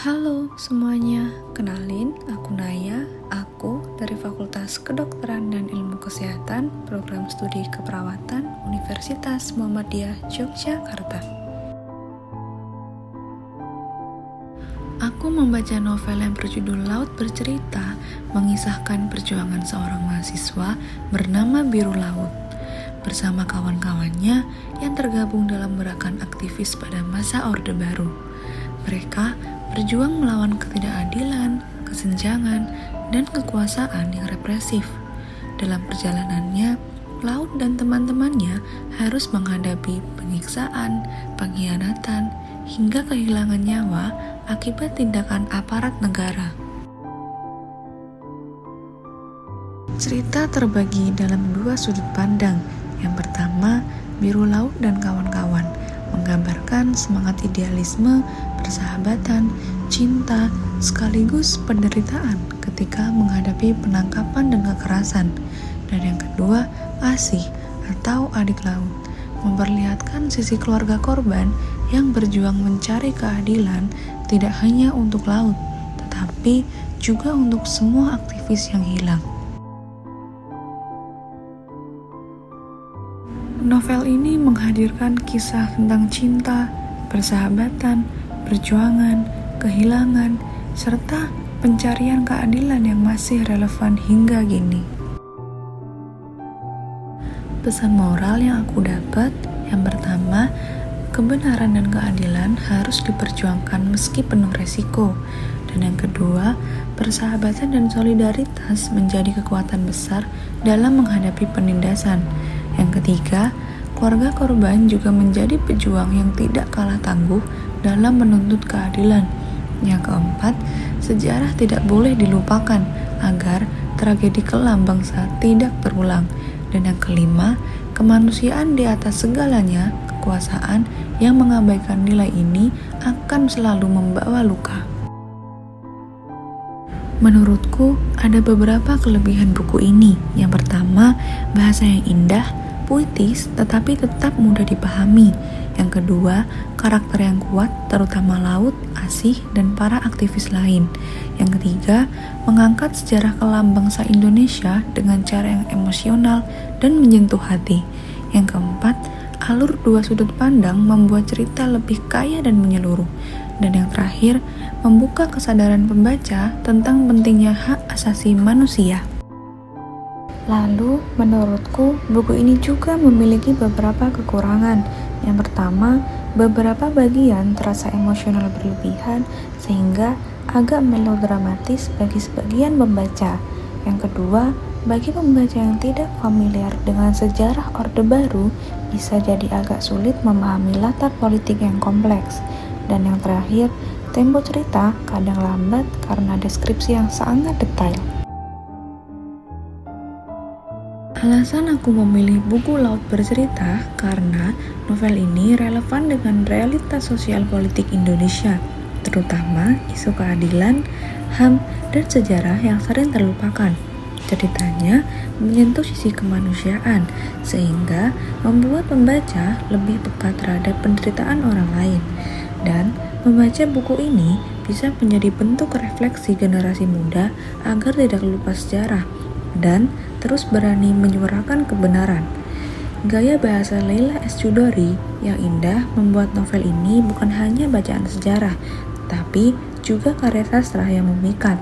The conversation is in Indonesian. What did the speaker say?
Halo semuanya, kenalin aku Naya, aku dari Fakultas Kedokteran dan Ilmu Kesehatan, Program Studi Keperawatan, Universitas Muhammadiyah Yogyakarta. Aku membaca novel yang berjudul Laut Bercerita, mengisahkan perjuangan seorang mahasiswa bernama Biru Laut, bersama kawan-kawannya yang tergabung dalam gerakan aktivis pada masa Orde Baru. Mereka berjuang melawan ketidakadilan, kesenjangan, dan kekuasaan yang represif. Dalam perjalanannya, Laut dan teman-temannya harus menghadapi penyiksaan, pengkhianatan, hingga kehilangan nyawa akibat tindakan aparat negara. Cerita terbagi dalam dua sudut pandang. Yang pertama, Biru Laut dan kawan-kawan, menggambarkan semangat idealisme, persahabatan, cinta, sekaligus penderitaan ketika menghadapi penangkapan dan kekerasan. Dan yang kedua, Asih atau Adik Laut, memperlihatkan sisi keluarga korban yang berjuang mencari keadilan tidak hanya untuk Laut, tetapi juga untuk semua aktivis yang hilang. Novel ini menghadirkan kisah tentang cinta, persahabatan, perjuangan, kehilangan, serta pencarian keadilan yang masih relevan hingga kini. Pesan moral yang aku dapat, yang pertama, kebenaran dan keadilan harus diperjuangkan meski penuh resiko. Dan yang kedua, persahabatan dan solidaritas menjadi kekuatan besar dalam menghadapi penindasan. Yang ketiga, keluarga korban juga menjadi pejuang yang tidak kalah tangguh dalam menuntut keadilan. Yang keempat, sejarah tidak boleh dilupakan agar tragedi kelam bangsa tidak terulang. Dan yang kelima, kemanusiaan di atas segalanya, kekuasaan yang mengabaikan nilai ini akan selalu membawa luka. Menurutku, ada beberapa kelebihan buku ini. Yang pertama, bahasa yang indah, puitis, tetapi tetap mudah dipahami. Yang kedua, karakter yang kuat, terutama Laut, Asih, dan para aktivis lain. Yang ketiga, mengangkat sejarah kelam bangsa Indonesia dengan cara yang emosional dan menyentuh hati. Yang keempat, alur dua sudut pandang membuat cerita lebih kaya dan menyeluruh. Dan yang terakhir, membuka kesadaran pembaca tentang pentingnya hak asasi manusia. Lalu, menurutku, buku ini juga memiliki beberapa kekurangan. Yang pertama, beberapa bagian terasa emosional berlebihan sehingga agak melodramatis bagi sebagian pembaca. Yang kedua, bagi pembaca yang tidak familiar dengan sejarah Orde Baru, bisa jadi agak sulit memahami latar politik yang kompleks. Dan yang terakhir, tempo cerita kadang lambat karena deskripsi yang sangat detail. Alasan aku memilih buku Laut Bercerita karena novel ini relevan dengan realitas sosial politik Indonesia, terutama isu keadilan, HAM, dan sejarah yang sering terlupakan. Ceritanya menyentuh sisi kemanusiaan, sehingga membuat pembaca lebih peka terhadap penderitaan orang lain. Dan membaca buku ini bisa menjadi bentuk refleksi generasi muda agar tidak lupa sejarah dan terus berani menyuarakan kebenaran. Gaya bahasa Leila S. Chudori yang indah membuat novel ini bukan hanya bacaan sejarah, tapi juga karya sastra yang memikat.